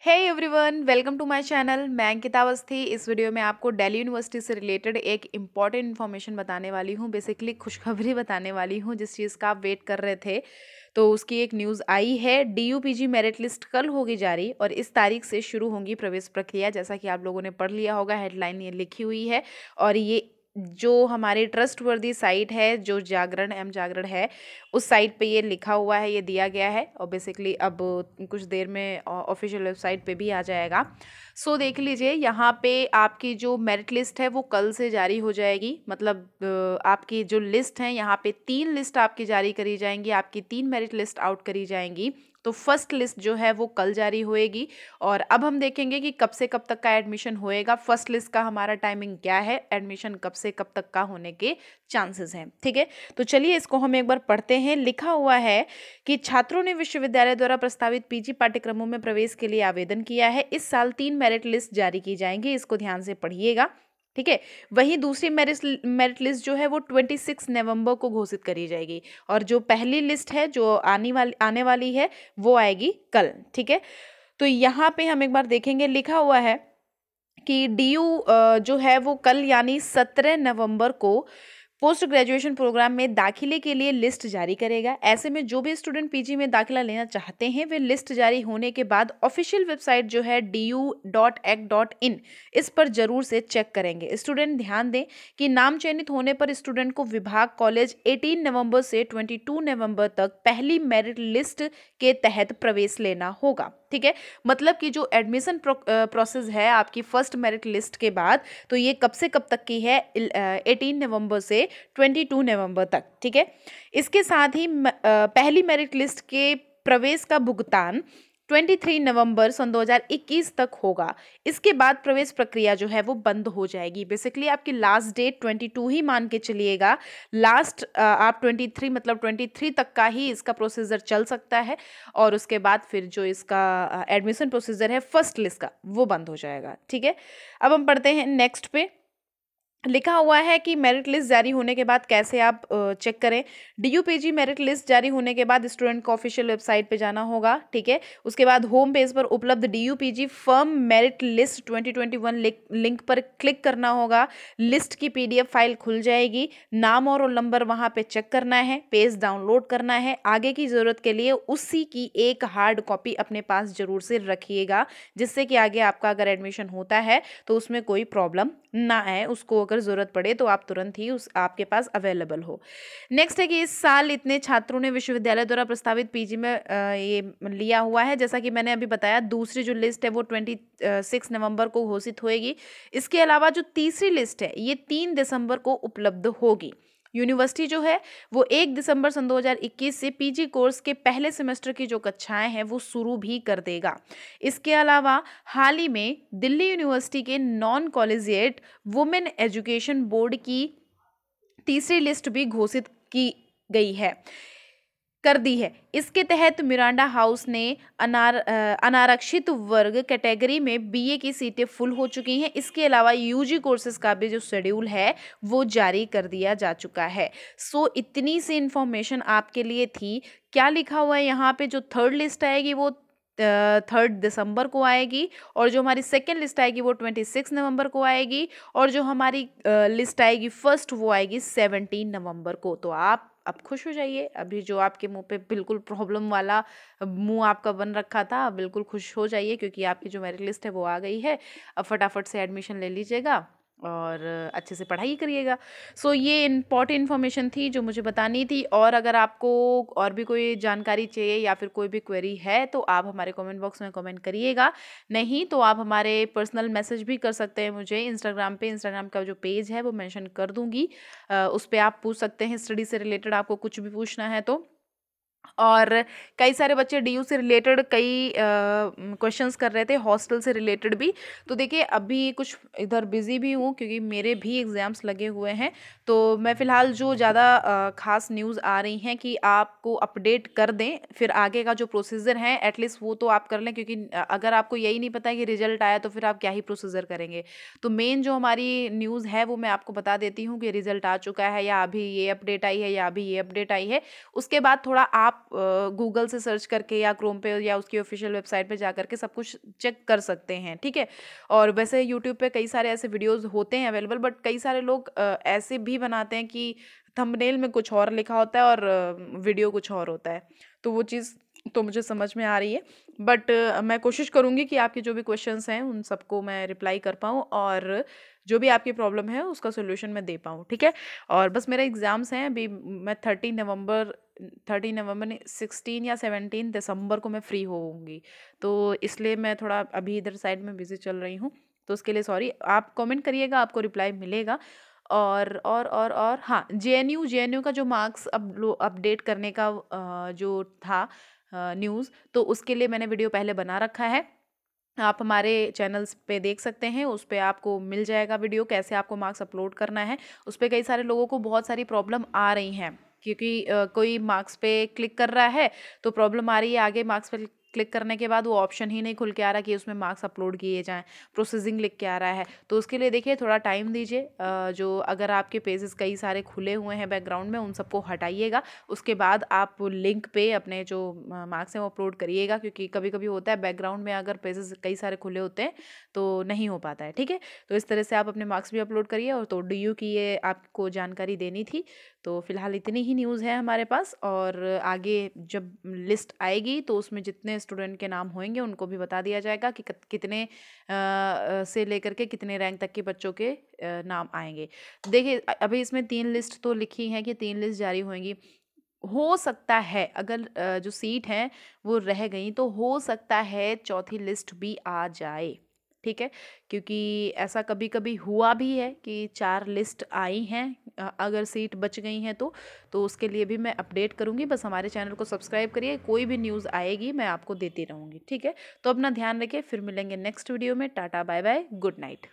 Hey everyone, welcome to my channel. मैं अंकिता अवस्थी। इस video में आपको दिल्ली यूनिवर्सिटी से रिलेटेड एक इम्पॉर्टेंट इन्फॉर्मेशन बताने वाली हूँ। बेसिकली खुशखबरी बताने वाली हूँ, जिस चीज़ का आप वेट कर रहे थे। तो उसकी एक न्यूज़ आई है। DUPG मेरिट लिस्ट कल होगी जारी और इस तारीख से शुरू होंगी प्रवेश प्रक्रिया। जैसा कि आप लोगों ने पढ़ लिया होगा, हेडलाइन ये लिखी हुई है। और ये जो हमारी ट्रस्टवर्दी साइट है, जो जागरण एम जागरण है, उस साइट पे ये लिखा हुआ है, ये दिया गया है। और बेसिकली अब कुछ देर में ऑफिशियल वेबसाइट पे भी आ जाएगा। सो देख लीजिए, यहाँ पे आपकी जो मेरिट लिस्ट है वो कल से जारी हो जाएगी। मतलब आपकी जो लिस्ट है, यहाँ पे 3 लिस्ट आपकी जारी करी जाएंगी, आपकी 3 मेरिट लिस्ट आउट करी जाएंगी। तो फर्स्ट लिस्ट जो है वो कल जारी होएगी। और अब हम देखेंगे कि कब से कब तक का एडमिशन होएगा। फर्स्ट लिस्ट का हमारा टाइमिंग क्या है, एडमिशन कब से कब तक का होने के चांसेस हैं। ठीक है, तो चलिए इसको हम एक बार पढ़ते हैं। लिखा हुआ है कि छात्रों ने विश्वविद्यालय द्वारा प्रस्तावित पीजी पाठ्यक्रमों में प्रवेश के लिए आवेदन किया है। इस साल 3 मेरिट लिस्ट जारी की जाएंगी, इसको ध्यान से पढ़िएगा। ठीक है, वहीं दूसरी मेरिट लिस्ट जो है वो 26 नवंबर को घोषित करी जाएगी। और जो पहली लिस्ट है जो आने वाली है वो आएगी कल। ठीक है, तो यहाँ पे हम एक बार देखेंगे। लिखा हुआ है कि DU जो है वो कल यानी 17 नवंबर को पोस्ट ग्रेजुएशन प्रोग्राम में दाखिले के लिए लिस्ट जारी करेगा। ऐसे में जो भी स्टूडेंट पीजी में दाखिला लेना चाहते हैं, वे लिस्ट जारी होने के बाद ऑफिशियल वेबसाइट जो है du.ac.in, इस पर जरूर से चेक करेंगे। स्टूडेंट ध्यान दें कि नाम चयनित होने पर स्टूडेंट को विभाग कॉलेज 18 नवंबर से 22 नवंबर तक पहली मेरिट लिस्ट के तहत प्रवेश लेना होगा। ठीक है, मतलब कि जो एडमिशन प्रोसेस है आपकी फर्स्ट मेरिट लिस्ट के बाद, तो ये कब से कब तक की है, 18 नवंबर से 22 नवंबर तक। ठीक है, इसके साथ ही पहली मेरिट लिस्ट के प्रवेश का भुगतान 23 नवंबर सन 2021 तक होगा। इसके बाद प्रवेश प्रक्रिया जो है वो बंद हो जाएगी। बेसिकली आपकी लास्ट डेट 22 ही मान के चलिएगा। लास्ट आप 23 मतलब 23 तक का ही इसका प्रोसीजर चल सकता है। और उसके बाद फिर जो इसका एडमिशन प्रोसीजर है फर्स्ट लिस्ट का, वो बंद हो जाएगा। ठीक है, अब हम पढ़ते हैं नेक्स्ट पे। लिखा हुआ है कि मेरिट लिस्ट जारी होने के बाद कैसे आप चेक करें। DUPG मेरिट लिस्ट जारी होने के बाद स्टूडेंट को ऑफिशियल वेबसाइट पे जाना होगा। ठीक है, उसके बाद होम पेज पर उपलब्ध DUPG firm merit list 2021 link पर क्लिक करना होगा। लिस्ट की PDF फाइल खुल जाएगी। नाम और रोल नंबर वहाँ पे चेक करना है, पेज डाउनलोड करना है। आगे की ज़रूरत के लिए उसी की एक हार्ड कॉपी अपने पास जरूर से रखिएगा, जिससे कि आगे आपका अगर एडमिशन होता है तो उसमें कोई प्रॉब्लम ना आए। उसको अगर ज़रूरत पड़े तो आप तुरंत ही उस आपके पास अवेलेबल हो। नेक्स्ट है कि इस साल इतने छात्रों ने विश्वविद्यालय द्वारा प्रस्तावित पीजी में ये लिया हुआ है। जैसा कि मैंने अभी बताया, दूसरी जो लिस्ट है वो 26 नवंबर को घोषित होएगी। इसके अलावा जो तीसरी लिस्ट है ये 3 दिसंबर को उपलब्ध होगी। यूनिवर्सिटी जो है वो 1 दिसंबर सन 2021 से पीजी कोर्स के पहले सेमेस्टर की जो कक्षाएं हैं वो शुरू भी कर देगा। इसके अलावा हाल ही में दिल्ली यूनिवर्सिटी के non collegiate women education board की तीसरी लिस्ट भी घोषित की गई है, कर दी है। इसके तहत मिरांडा हाउस ने अनारक्षित वर्ग कैटेगरी में BA की सीटें फुल हो चुकी हैं। इसके अलावा UG कोर्सेज का भी जो शेड्यूल है वो जारी कर दिया जा चुका है। सो इतनी सी इंफॉर्मेशन आपके लिए थी। क्या लिखा हुआ है यहाँ पे, जो थर्ड लिस्ट आएगी वो 3 दिसंबर को आएगी। और जो हमारी सेकेंड लिस्ट आएगी वो 26 नवंबर को आएगी। और जो हमारी लिस्ट आएगी फर्स्ट, वो आएगी 17 नवंबर को। तो आप अब खुश हो जाइए। अभी जो आपके मुंह पे बिल्कुल प्रॉब्लम वाला मुंह आपका बन रखा था, बिल्कुल खुश हो जाइए, क्योंकि आपकी जो मेरिट लिस्ट है वो आ गई है। अब फटाफट से एडमिशन ले लीजिएगा और अच्छे से पढ़ाई करिएगा। सो ये इम्पॉर्टेंट इन्फॉर्मेशन थी जो मुझे बतानी थी। और अगर आपको और भी कोई जानकारी चाहिए या फिर कोई भी क्वेरी है तो आप हमारे कमेंट बॉक्स में कमेंट करिएगा। नहीं तो आप हमारे पर्सनल मैसेज भी कर सकते हैं मुझे इंस्टाग्राम पे। इंस्टाग्राम का जो पेज है वो मेंशन कर दूंगी, उस पर आप पूछ सकते हैं स्टडी से रिलेटेड, आपको कुछ भी पूछना है तो। और कई सारे बच्चे DU से रिलेटेड कई क्वेश्चंस कर रहे थे, हॉस्टल से रिलेटेड भी। तो देखिए, अभी कुछ इधर बिजी भी हूँ क्योंकि मेरे भी एग्ज़ाम्स लगे हुए हैं। तो मैं फ़िलहाल जो ज़्यादा ख़ास न्यूज़ आ रही हैं कि आपको अपडेट कर दें, फिर आगे का जो प्रोसीजर है एटलीस्ट वो तो आप कर लें। क्योंकि अगर आपको यही नहीं पता है कि रिजल्ट आया तो फिर आप क्या ही प्रोसीजर करेंगे। तो मेन जो हमारी न्यूज़ है वो मैं आपको बता देती हूँ कि रिजल्ट आ चुका है, या अभी ये अपडेट आई है, या अभी ये अपडेट आई है। उसके बाद थोड़ा आप आप गूगल से सर्च करके या क्रोम पे या उसकी ऑफिशियल वेबसाइट पे जा करके सब कुछ चेक कर सकते हैं, ठीक है। और वैसे यूट्यूब पे कई सारे ऐसे वीडियोस होते हैं अवेलेबल, बट कई सारे लोग ऐसे भी बनाते हैं कि थंबनेल में कुछ और लिखा होता है और वीडियो कुछ और होता है। तो वो चीज़ तो मुझे समझ में आ रही है, बट मैं कोशिश करूँगी कि आपके जो भी क्वेश्चंस हैं उन सबको मैं रिप्लाई कर पाऊँ और जो भी आपकी प्रॉब्लम है उसका सॉल्यूशन मैं दे पाऊँ, ठीक है। और बस मेरे एग्ज़ाम्स हैं अभी, मैं 30 नवंबर नहीं, 16 या 17 दिसंबर को मैं फ्री होऊंगी, तो इसलिए मैं थोड़ा अभी इधर साइड में बिजी चल रही हूँ, तो उसके लिए सॉरी। आप कमेंट करिएगा, आपको रिप्लाई मिलेगा। और हाँ, जेएनयू का जो मार्क्स अपडेट करने का जो था न्यूज़, तो उसके लिए मैंने वीडियो पहले बना रखा है। आप हमारे चैनल्स पे देख सकते हैं, उस पे आपको मिल जाएगा वीडियो कैसे आपको मार्क्स अपलोड करना है। उस पे कई सारे लोगों को बहुत सारी प्रॉब्लम आ रही हैं, क्योंकि कोई मार्क्स पे क्लिक कर रहा है तो प्रॉब्लम आ रही है, आगे मार्क्स पे क्लिक करने के बाद वो ऑप्शन ही नहीं खुल के आ रहा कि उसमें मार्क्स अपलोड किए जाएँ, प्रोसेसिंग लिख के आ रहा है। तो उसके लिए देखिए थोड़ा टाइम दीजिए, जो अगर आपके पेजेस कई सारे खुले हुए हैं बैकग्राउंड में, उन सबको हटाइएगा। उसके बाद आप लिंक पे अपने जो मार्क्स हैं वो अपलोड करिएगा, क्योंकि कभी कभी होता है बैकग्राउंड में अगर पेजेस कई सारे खुले होते हैं तो नहीं हो पाता है, ठीक है। तो इस तरह से आप अपने मार्क्स भी अपलोड करिए। और तो डीयू की ये आपको जानकारी देनी थी। तो फिलहाल इतनी ही न्यूज़ है हमारे पास, और आगे जब लिस्ट आएगी तो उसमें जितने स्टूडेंट के नाम होंगे उनको भी बता दिया जाएगा कि कितने से लेकर के कितने रैंक तक के बच्चों के नाम आएंगे। देखिए अभी इसमें 3 लिस्ट तो लिखी हैं कि 3 लिस्ट जारी होंगी। हो सकता है अगर जो सीट हैं वो रह गई तो हो सकता है चौथी लिस्ट भी आ जाए, ठीक है। क्योंकि ऐसा कभी कभी हुआ भी है कि 4 लिस्ट आई हैं, अगर सीट बच गई हैं तो उसके लिए भी मैं अपडेट करूँगी। बस हमारे चैनल को सब्सक्राइब करिए, कोई भी न्यूज़ आएगी मैं आपको देती रहूँगी, ठीक है। तो अपना ध्यान रखिए, फिर मिलेंगे नेक्स्ट वीडियो में। Tata bye bye, good night.